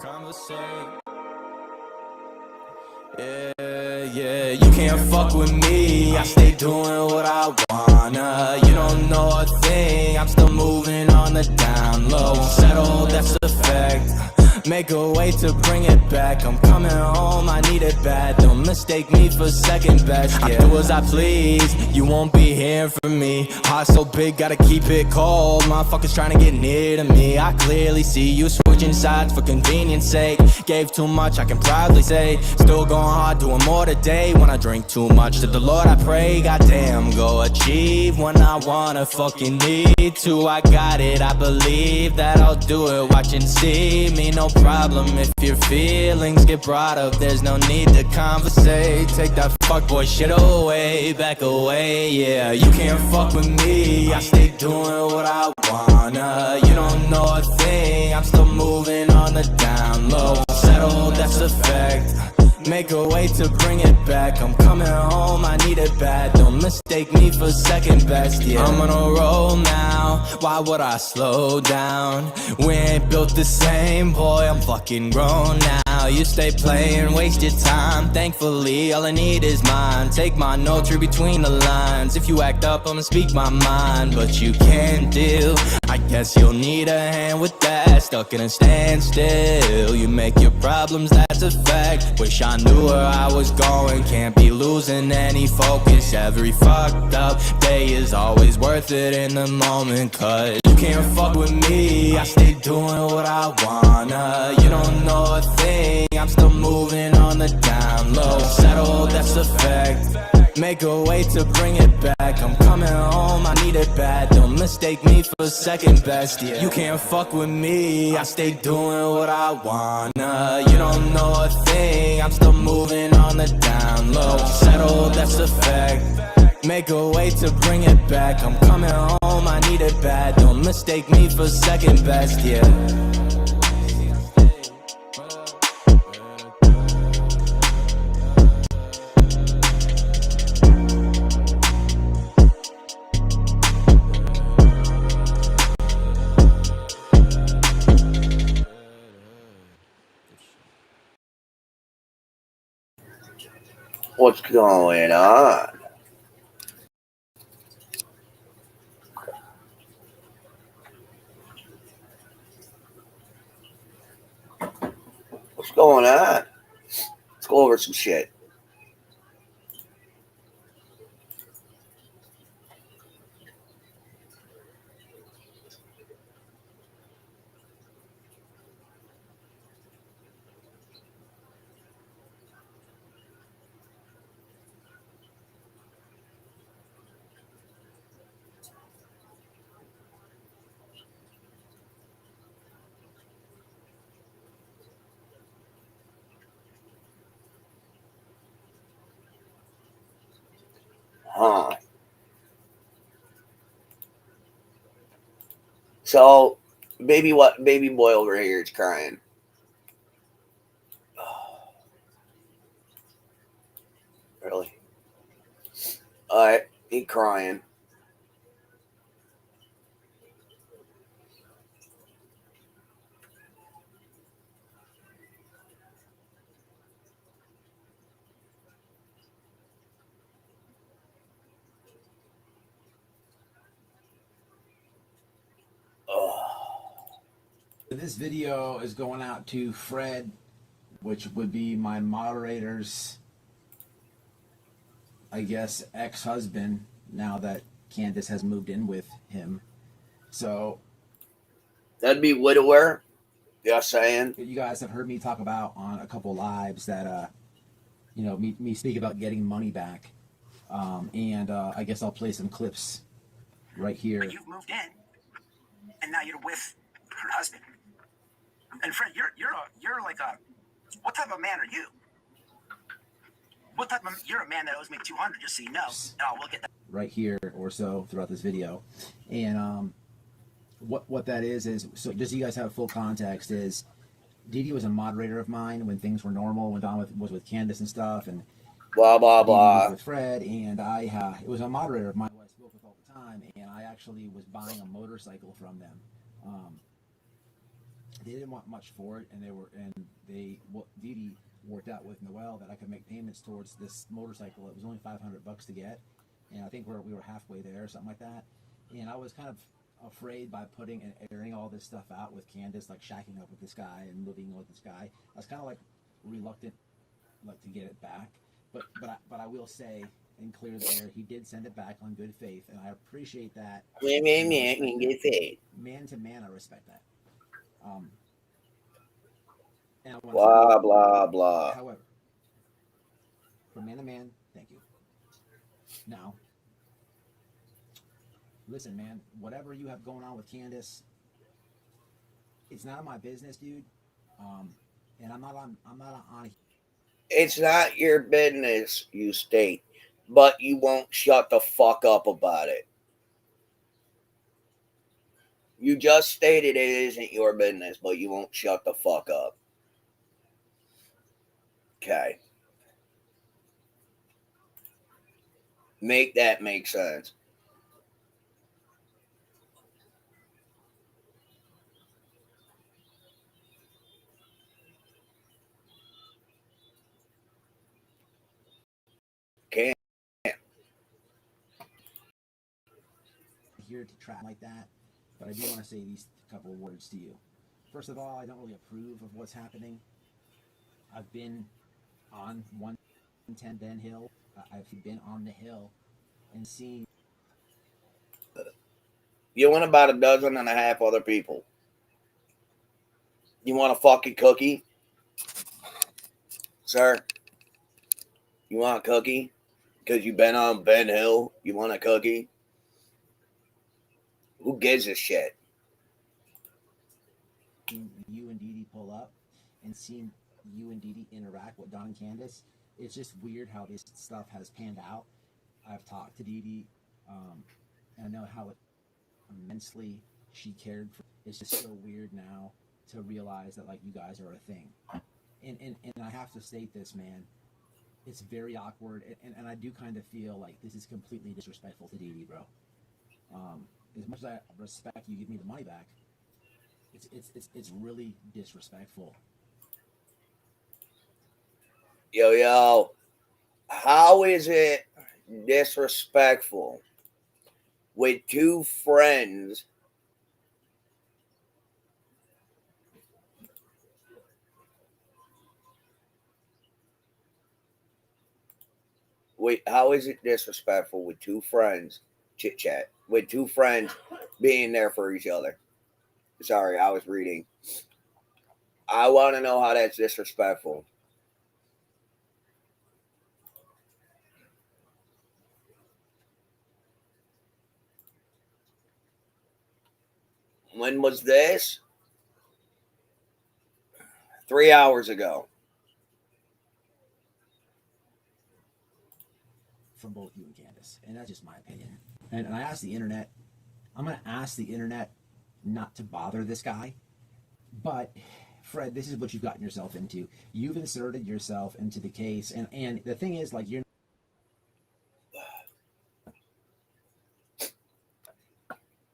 Conversate. Yeah, you can't fuck with me. I stay doing what I wanna. You don't know a thing. I'm still moving on the down low. Won't settle, that's a fact. Make a way to bring it back. I'm coming home, I need it bad. Don't mistake me for second best. Yeah. I do as I please, you won't be hearing from me. Heart so big, gotta keep it cold. Motherfuckers trying to get near to me. I clearly see you switching sides for convenience sake. Gave too much, I can proudly say. Still going hard, doing more today. When I drink too much, to the Lord I pray. Goddamn, go achieve when I wanna fucking need to. I got it, I believe that I'll do it. Watch and see me, no problem if your feelings get brought up. There's no need to conversate. Take that fuckboy shit away, back away. Yeah, you can't fuck with me. I stay doing what I wanna. You don't know a thing. I'm still moving on the down low. Settle, that's a fact. Make a way to bring it back. I'm coming home, I need it bad. Don't mistake me for second best. Yeah, I'm on a roll now. Why would I slow down? We ain't built the same, boy. I'm fucking grown now. You stay playing, waste your time. Thankfully, all I need is mine. Take my notes, read between the lines. If you act up, I'ma speak my mind. But you can't deal. I guess you'll need a hand with that. Stuck in a standstill. You make your problems, that's a fact. Wish I knew where I was going. Can't be losing any focus. Every fucked up day is always worth it in the moment. Cause you can't fuck with me. I stay doing what I wanna. You don't know a thing. I'm still moving on the down low. Settle, that's a fact. Make a way to bring it back. I'm coming home, I need it bad. Don't mistake me for second best. Yeah, you can't fuck with me. I stay doing what I wanna. You don't know a thing. I'm still moving on the down low. Settle, that's a fact. Make a way to bring it back. I'm coming home, I need it bad. Don't mistake me for second best. Yeah. What's going on? What's going on? Let's go over some shit. Huh. So, baby boy over here is crying. Really? Alright, he crying. This video is going out to Fred, which would be my moderator's, I guess, ex-husband, now that Candace has moved in with him. So That'd be widower. Yeah, saying. You guys have heard me talk about on a couple lives that, me speak about getting money back. I guess I'll play some clips right here. But you've moved in, and now you're with her husband. And Fred, you're like a, what type of man are you? You're a man that owes me $200, just so you know. And I'll look at that right here or so throughout this video. And what that is so just so you guys have full context is Dee Dee was a moderator of mine when things were normal, when Don was with Candace and stuff, and blah blah blah. Dee Dee was with Fred, and it was a moderator of mine who I spoke with all the time, and I actually was buying a motorcycle from them. they didn't want much for it, and Dee Dee worked out with Noel that I could make payments towards this motorcycle. It was only $500 to get, and I think we were halfway there, or something like that. And I was kind of afraid by putting and airing all this stuff out with Candus, like shacking up with this guy and moving with this guy. I was kind of like reluctant, like to get it back. But I will say and clear the air, he did send it back on good faith, and I appreciate that. Man to man, I respect that. And I Blah, blah, blah. however, from man to man, thank you. Now, listen, man, whatever you have going on with Candus, it's none of my business, dude. And I'm not on. It's not your business, you state, but you won't shut the fuck up about it. You just stated it isn't your business, but you won't shut the fuck up. Okay. Make that make sense. Can't. Here to trap like that, but I do want to say these couple of words to you. First of all, I don't really approve of what's happening. I've been on 110 Ben Hill. I've been on the hill and seen. You want about 12.5 other people. You want a fucking cookie? Sir? You want a cookie? Because you've been on Ben Hill? You want a cookie? Who gives a shit? You and Dee Dee pull up and seeing you and Dee Dee interact with Don and Candus. It's just weird how this stuff has panned out. I've talked to Dee Dee, and I know how immensely she cared for. It's just so weird now to realize that like you guys are a thing. And I have to state this, man. It's very awkward, and I do kind of feel like this is completely disrespectful to Dee Dee, bro. As much as I respect you, give me the money back. It's really disrespectful. Yo, how is it disrespectful with two friends how is it disrespectful with two friends chit chat with two friends being there for each other? Sorry, I was reading. I want to know how that's disrespectful. When was this? 3 hours ago. From both you and Candus, and that's just my opinion. And I asked the internet. I'm going to ask the internet not to bother this guy, but Fred, this is what you've gotten yourself into. You've inserted yourself into the case, and the thing is, like, you're.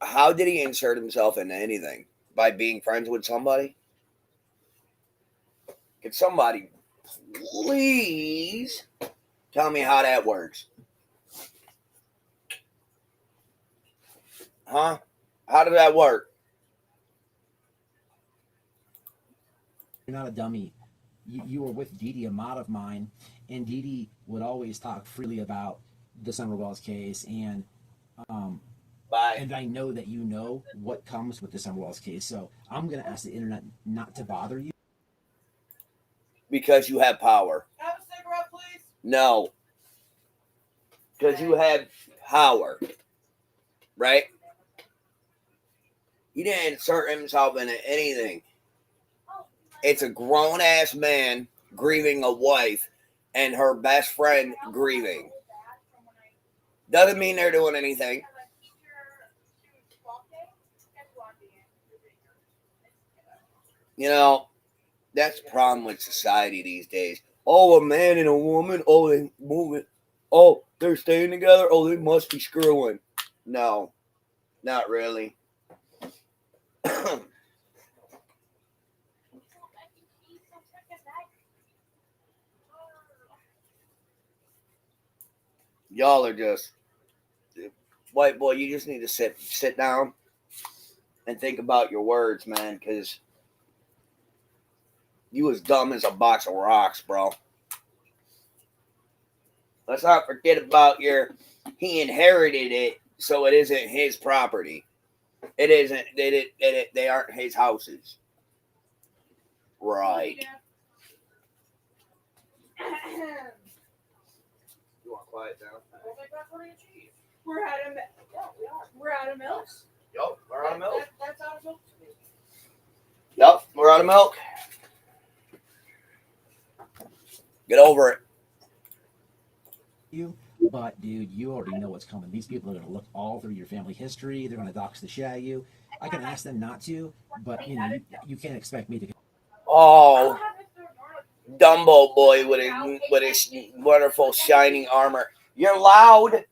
How did he insert himself into anything? By being friends with somebody? Could somebody please tell me how that works? Huh? How did that work? You're not a dummy. You were with Dee Dee, a mod of mine, and Dee Dee would always talk freely about the Summer Wells case, and Bye. and I know that you know what comes with the Summer Wells case, so I'm going to ask the internet not to bother you. Because you have power. Have a cigarette, please? No. Because you have power. Right? He didn't insert himself into anything. It's a grown-ass man grieving a wife and her best friend grieving. Doesn't mean they're doing anything. You know, that's the problem with society these days. Oh, a man and a woman. Oh, they moving. Oh, they're staying together. Oh, they must be screwing. No, not really. Y'all are just white boy. You just need to sit down and think about your words, man, because you as dumb as a box of rocks, bro. Let's not forget about he inherited it, so it isn't his property. It isn't. They aren't his houses. Right. You want quiet down? We're out of milk. Yeah, we are. We're out of milk. Yup, we're out of milk. That's out of milk to me. Yup, we're out of milk. Get over it. You, but dude, you already know what's coming. These people are going to look all through your family history. They're going to dox the shit out of you. I can ask them not to, but you can't expect me to. Oh, Dumbo boy with his wonderful shining armor. You're loud.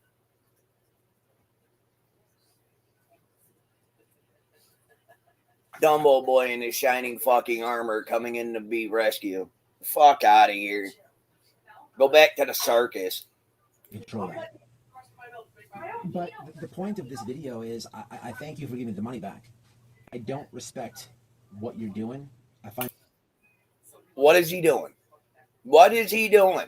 Dumbo boy in his shining fucking armor coming in to be rescued. Fuck out of here. Go back to the circus. Control that. But the point of this video is I thank you for giving me the money back. I don't respect what you're doing. I find. What is he doing? What is he doing?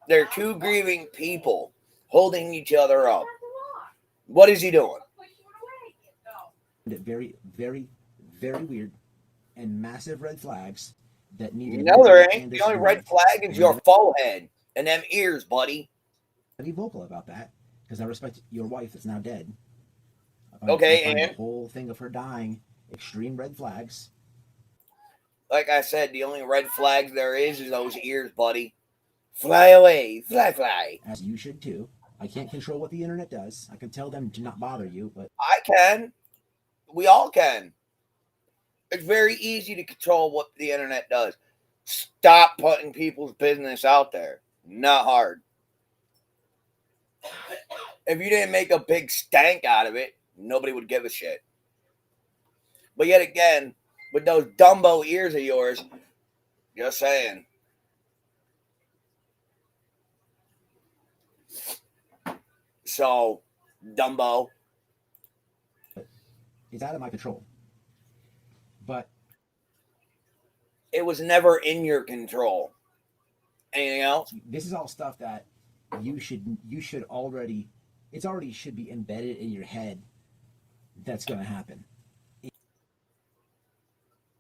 They're two grieving people holding each other up. What is he doing? Very, very, very weird and massive red flags that need. No, there ain't. The only red flag is your forehead and them ears, buddy. Be vocal about that because I respect your wife that's now dead. Okay, and and the whole thing of her dying, extreme red flags. Like I said, the only red flags there is those ears, buddy. Fly away, fly. As you should too. I can't control what the internet does. I can tell them to not bother you, but I can. We all can. It's very easy to control what the internet does. Stop putting people's business out there. Not hard. If you didn't make a big stank out of it, nobody would give a shit. But yet again, with those Dumbo ears of yours, just saying. So, Dumbo. it's out of my control. But it was never in your control. Anything else? This is all stuff that you should already. It's already should be embedded in your head. That's going to happen.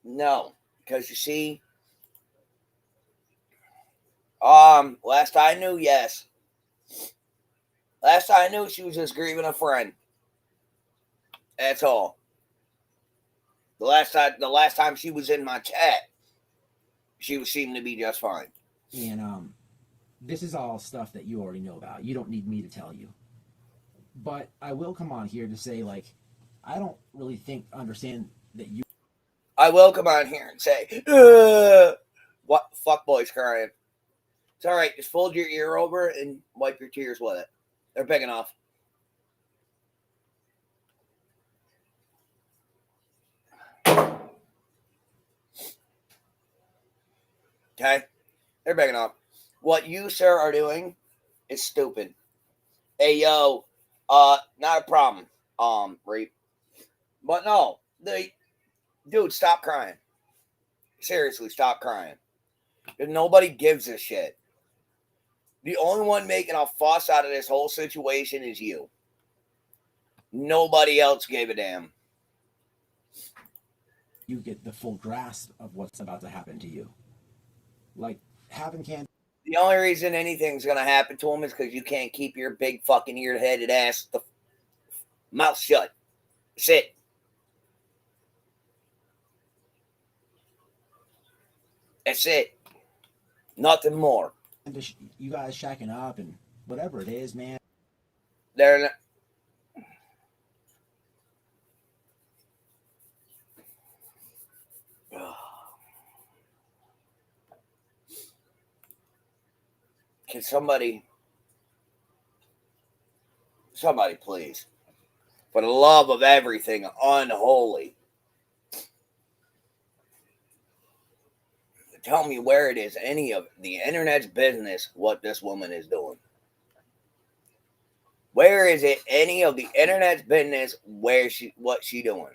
No, because you see, last I knew, yes. Last I knew, she was just grieving a friend. That's all. The last time she was in my chat, she seemed to be just fine. And this is all stuff that you already know about. You don't need me to tell you. But I will come on here to say, like, I don't really understand that you. I will come on here and say, what fuck boy's crying. It's all right. Just fold your ear over and wipe your tears with it. They're big enough. Okay? They're big enough. What you, sir, are doing is stupid. Hey, yo, not a problem, Reap. But no, dude, stop crying. Seriously, stop crying. Nobody gives a shit. The only one making a fuss out of this whole situation is you. Nobody else gave a damn. You get the full grasp of what's about to happen to you. Like, having candus. The only reason anything's going to happen to him is because you can't keep your big fucking ear-headed ass mouth shut. Sit. That's it. Nothing more. You guys shacking up and whatever it is, man. They're not. Can somebody please, for the love of everything unholy, tell me where it is any of the internet's business what this woman is doing. Where is it any of the internet's business what she doing?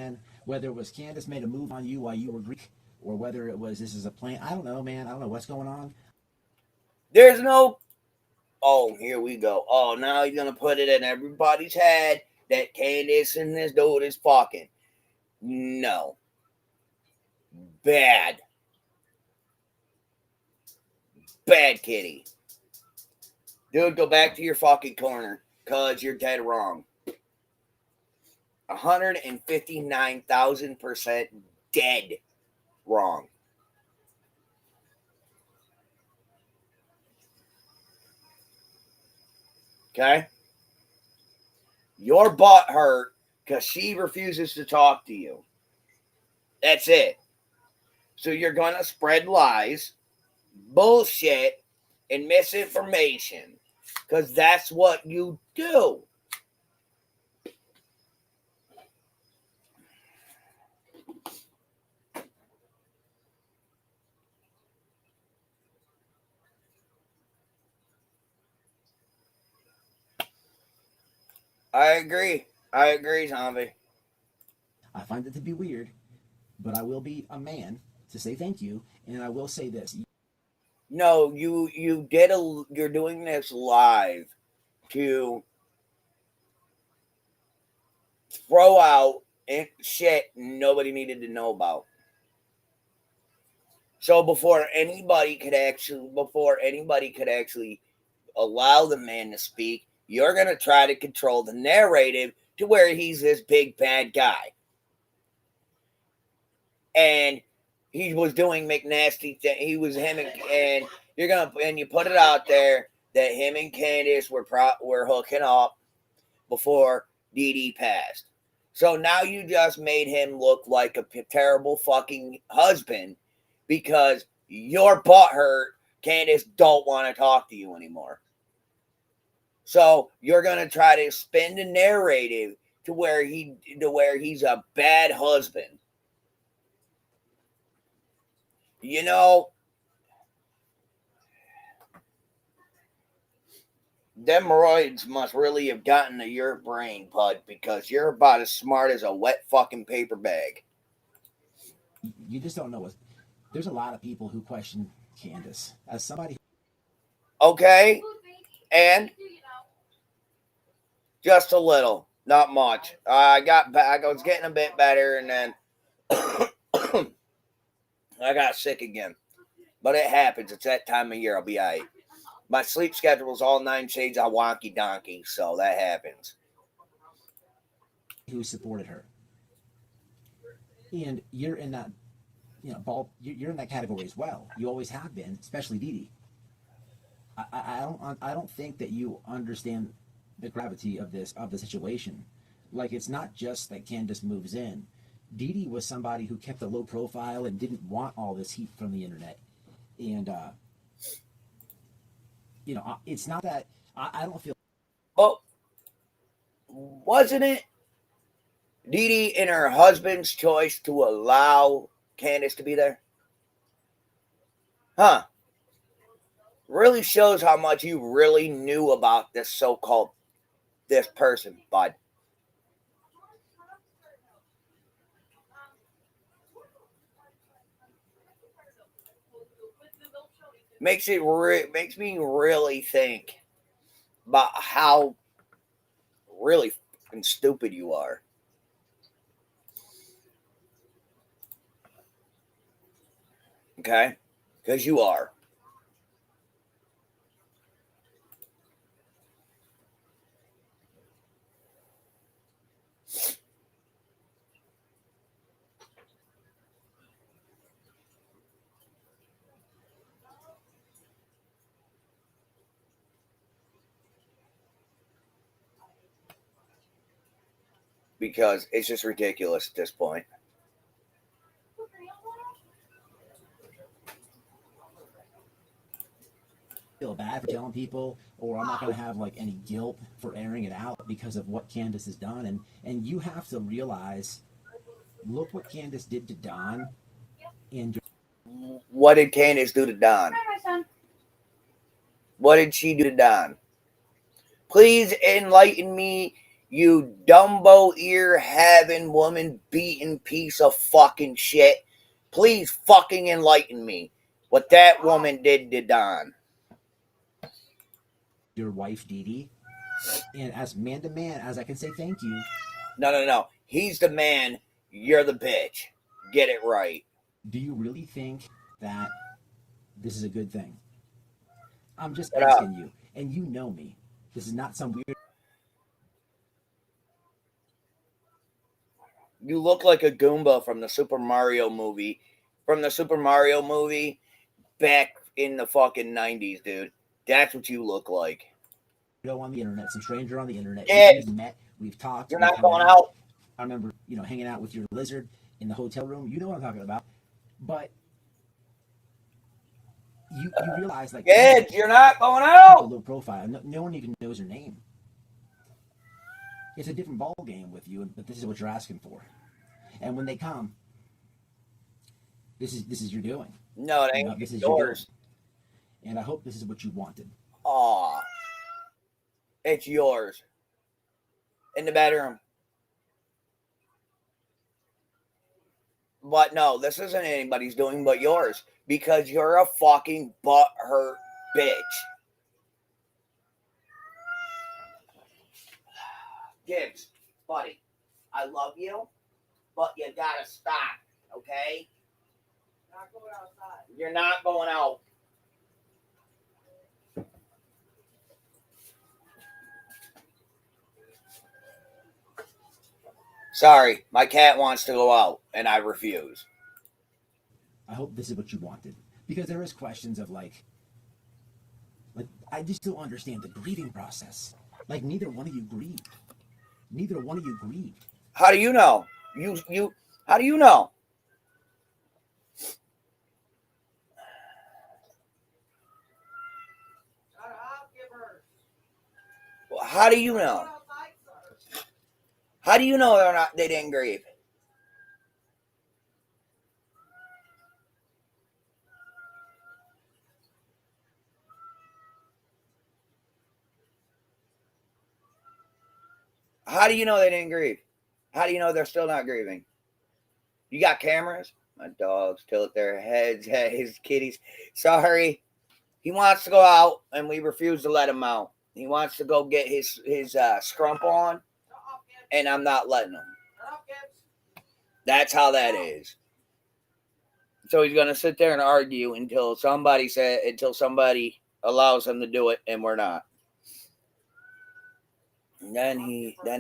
And whether it was Candace made a move on you while you were Greek, or whether it was this is a plan, I don't know, man. I don't know what's going on. There's no. Oh, here we go. Oh, now he's gonna put it in everybody's head that Candace and this dude is fucking. No. Bad. Bad kitty. Dude, go back to your fucking corner, cause you're dead wrong. 159,000% dead wrong. Okay? Your butt hurt because she refuses to talk to you. That's it. So you're going to spread lies, bullshit, and misinformation because that's what you do. I agree, Zombie. I find it to be weird, but I will be a man to say thank you, and I will say this. No, you're doing this live to throw out shit nobody needed to know about. So before anybody could actually allow the man to speak, you're going to try to control the narrative to where he's this big bad guy. And he was doing McNasty thing. He was him and you put it out there that him and Candace were hooking up before Dee Dee passed. So now you just made him look like a terrible fucking husband because your butt hurt. Candace don't want to talk to you anymore. So you're gonna try to spin the narrative to where he's a bad husband. You know, them roids must really have gotten to your brain, Pud, because you're about as smart as a wet fucking paper bag. You just don't know what. There's a lot of people who question Candace as somebody. Okay, and just a little, not much. I was getting a bit better, and then I got sick again. But it happens. It's that time of year. I'll be all right. My sleep schedule is all 9 shades of wonky donkey, so that happens. Who supported her, and you're in that, you're in that category as well. You always have been, especially Dee Dee. I don't think that you understand the gravity of the situation. Like, it's not just that Candace moves in. Dee Dee was somebody who kept a low profile and didn't want all this heat from the internet. And it's not that I don't feel. Well, wasn't it Dee Dee and her husband's choice to allow Candace to be there? Huh. Really shows how much you really knew about this person, bud. Makes me really think about how really fucking stupid you are. Okay? Because you are. because it's just ridiculous at this point. Feel bad for telling people, or I'm not going to have like any guilt for airing it out because of what Candace has done. And you have to realize, look what Candace did to Don. And What did Candace do to Don? Hi, my son. What did she do to Don? Please enlighten me, you Dumbo ear having woman beating piece of fucking shit. Please fucking enlighten me what that woman did to Don. your wife Dee Dee, and as man to man, as I can say thank you. No. He's the man. You're the bitch. Get it right. Do you really think that this is a good thing? I'm just Shut up. asking you, and you know me. This is not some weird. You look like a Goomba from the Super Mario movie. From the Super Mario movie back in the fucking 90s, dude. That's what you look like. On the internet, some stranger on the internet. Yeah. We've met, we've talked. You're we've not hung going out. I remember, hanging out with your lizard in the hotel room. You know what I'm talking about. But you realize, like, Kids, you're not going a out. low profile. No one even knows your name. It's a different ball game with you, but this is what you're asking for. And when they come, this is your doing. No, it ain't. This is yours. Your doing. And I hope this is what you wanted. Aw. It's yours. In the bedroom. But no, this isn't anybody's doing but yours. Because you're a fucking butthurt bitch. Gibbs, buddy, I love you, but you gotta stop, okay? Not going outside. You're not going out. Sorry, my cat wants to go out, and I refuse. I hope this is what you wanted. Because there is questions of like I just don't understand the grieving process. Like, neither one of you grieved. Neither one of you grieved. How do you know? How do you know? Well, how do you know? How do you know they didn't grieve? How do you know they didn't grieve? How do you know they're still not grieving? You got cameras? My dogs tilt their heads at his kitties. Sorry. He wants to go out, and we refuse to let him out. He wants to go get his scrump on, and I'm not letting him. That's how that is. So he's going to sit there and argue until somebody allows him to do it, and we're not. And then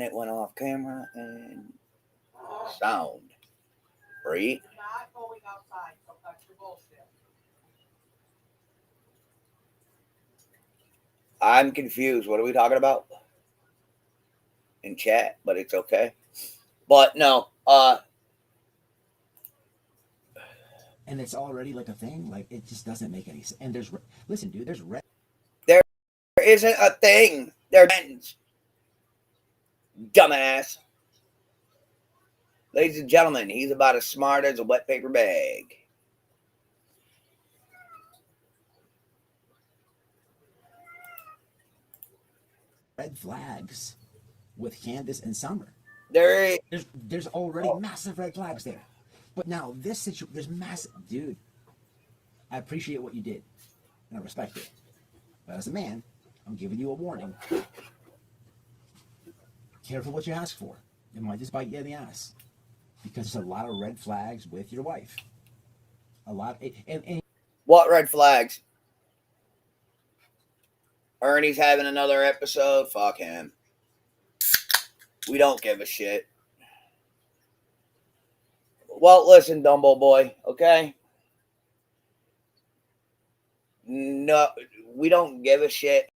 it went off camera and sound. Right? Not going outside, so cut your bullshit. I'm confused. What are we talking about? In chat, but it's okay. But no, And it's already like a thing. Like, it just doesn't make any sense. And listen, dude, there's there isn't a thing. They're friends. Dumbass. Ladies and gentlemen, he's about as smart as a wet paper bag. red flags with Candace and Summer. There's already massive red flags there. But now this situation, there's massive, dude. I appreciate what you did, and I respect it. But as a man, I'm giving you a warning. Careful what you ask for. It might just bite you in the ass, because there's a lot of red flags with your wife. A lot, and what red flags? Ernie's having another episode. Fuck him. We don't give a shit. Well, listen, Dumbo boy, okay? No, we don't give a shit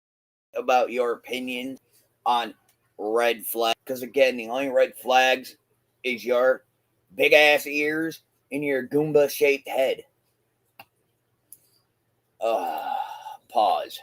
about your opinion on red flag. Because again, the only red flags is your big ass ears and your Goomba shaped head. Pause.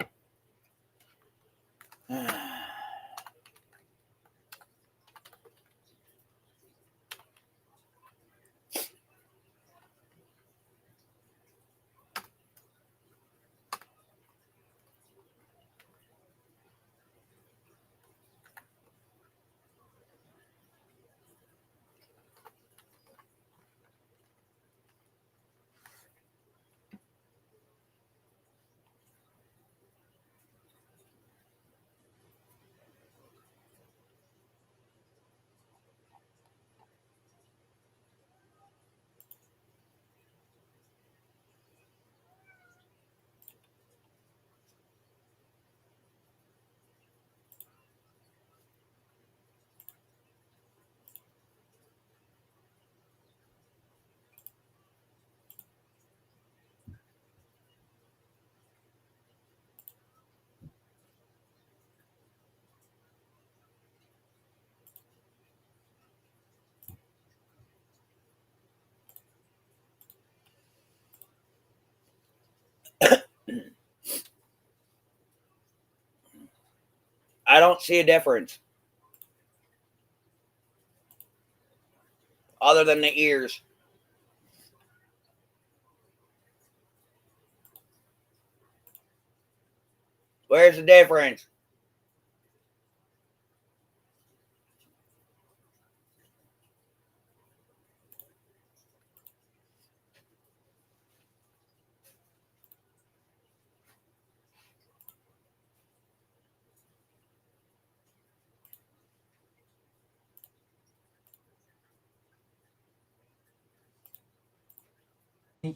I don't see a difference other than the ears. Where's the difference?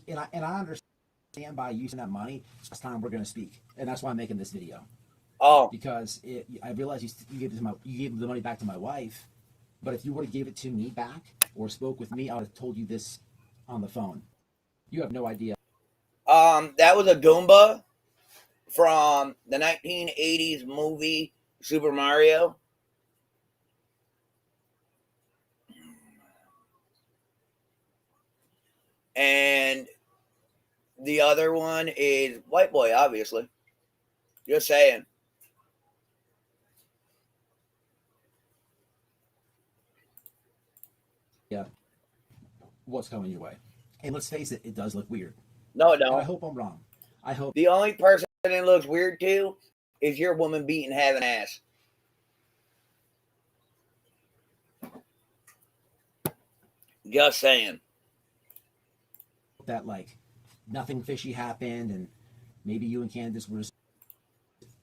And I understand by using that money, it's time we're going to speak, and that's why I'm making this video. Oh, Because I realize you gave the money back to my wife, but if you would have gave it to me back or spoke with me, I would have told you this on the phone. You have no idea. that was a Goomba from the 1980s movie Super Mario. And the other one is White Boy, obviously. Just saying. Yeah, what's coming your way? And let's face it, it does look weird. No, And I no. hope I'm wrong. I hope. The only person that looks weird to is your woman beating having ass. Just saying. That like nothing fishy happened, and maybe you and Candace were just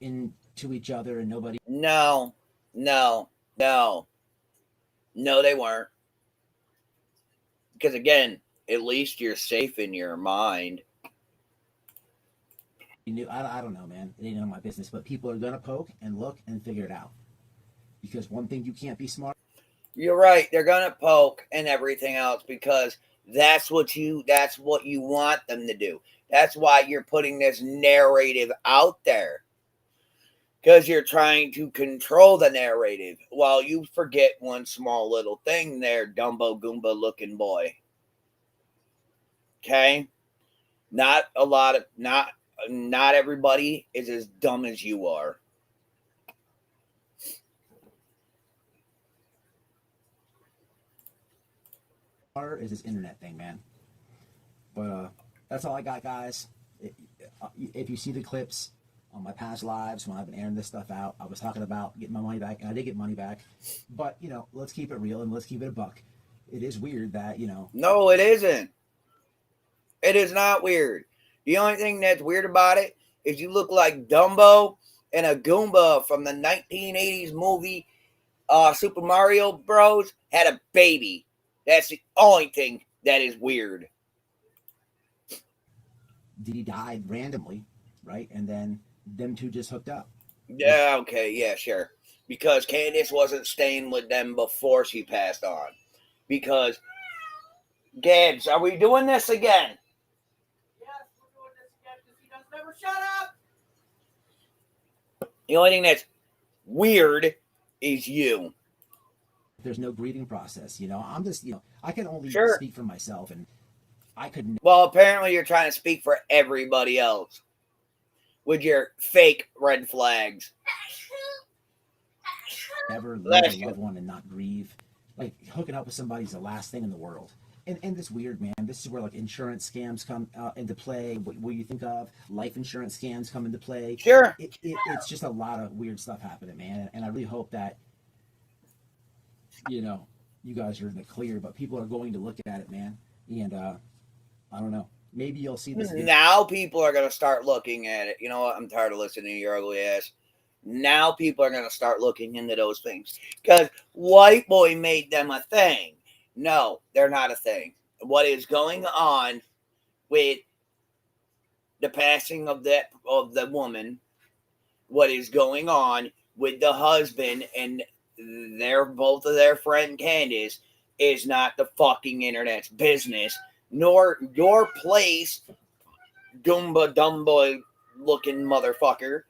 into each other, and nobody. No, no, no. No, they weren't. Because again, at least you're safe in your mind. Knew. I don't know, man. It ain't none of my business. But people are gonna poke and look and figure it out. Because one thing you can't be smart. You're right. They're gonna poke and everything else because that's what you want them to do. That's why you're putting this narrative out there. Because you're trying to control the narrative while you forget one small little thing there, Dumbo Goomba looking boy. Okay? Not everybody is as dumb as you are. Is this internet thing, man. But that's all I got, guys. If you see the clips on my past lives when I've been airing this stuff out, I was talking about getting my money back, and I did get money back. But let's keep it real and let's keep it a buck. It is weird that No, it isn't. It is not weird. The only thing that's weird about it is you look like Dumbo and a Goomba from the 1980s movie Super Mario Bros. Had a baby. That's the only thing that is weird. Diddy died randomly, right? And then them two just hooked up. Yeah, okay, yeah, sure. Because Candace wasn't staying with them before she passed on. Because, Gabs, are we doing this again? Yes, we're doing this again because he does never shut up. The only thing that's weird is you. there's no grieving process. I'm just, I can only Sure. speak for myself, and I could Well, apparently you're trying to speak for everybody else with your fake red flags. never lose Bless a you. loved one and not grieve. Like, hooking up with somebody is the last thing in the world. And it's weird, man. This is where like insurance scams come into play. What you think of life insurance scams come into play. Sure. It's just a lot of weird stuff happening, man. And I really hope that you guys are in the clear, but people are going to look at it, man. And I don't know. Maybe you'll see this. Now people are going to start looking at it. You know what? I'm tired of listening to your ugly ass. Now people are going to start looking into those things because white boy made them a thing. No, they're not a thing. What is going on with the passing of the woman? What is going on with the husband and both of their friend Candace is not the fucking internet's business, nor your place, Goomba Dumba looking motherfucker,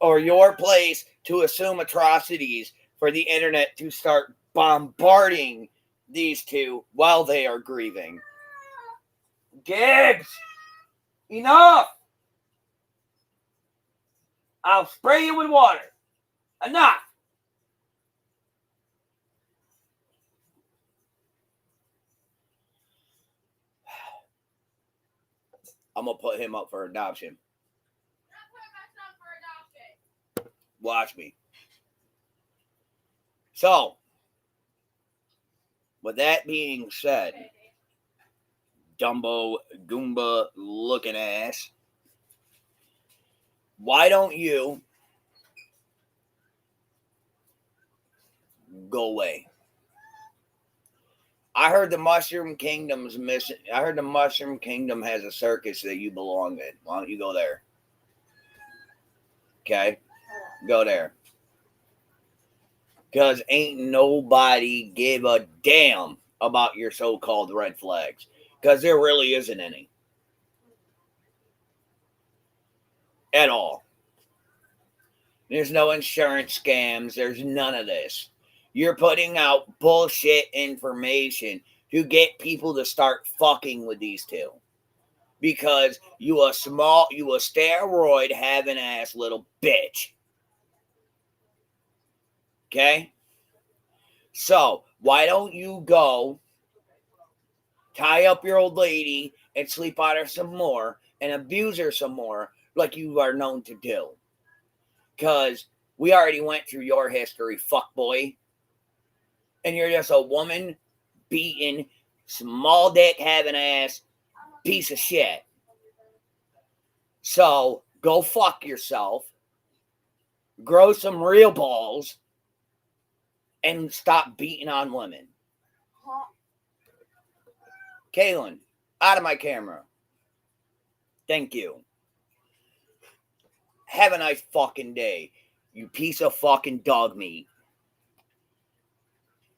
or your place to assume atrocities for the internet to start bombarding these two while they are grieving. Gibbs, enough! I'll spray you with water. Enough! I'm going to put him up for adoption. Watch me. So, with that being said, Dumbo Goomba looking ass, why don't you go away? I heard the Mushroom Kingdom's missing. I heard the Mushroom Kingdom has a circus that you belong in. Why don't you go there? Okay? Go there. Because ain't nobody give a damn about your so-called red flags. Because there really isn't any. At all. There's no insurance scams. There's none of this. You're putting out bullshit information to get people to start fucking with these two. Because you a steroid having ass little bitch. Okay? So, why don't you go tie up your old lady and sleep on her some more and abuse her some more like you are known to do? Because we already went through your history, fuckboy. And you're just a woman beating, small dick having ass piece of shit. So go fuck yourself, grow some real balls, and stop beating on women. Kaylin, out of my camera. Thank you. Have a nice fucking day, you piece of fucking dog meat.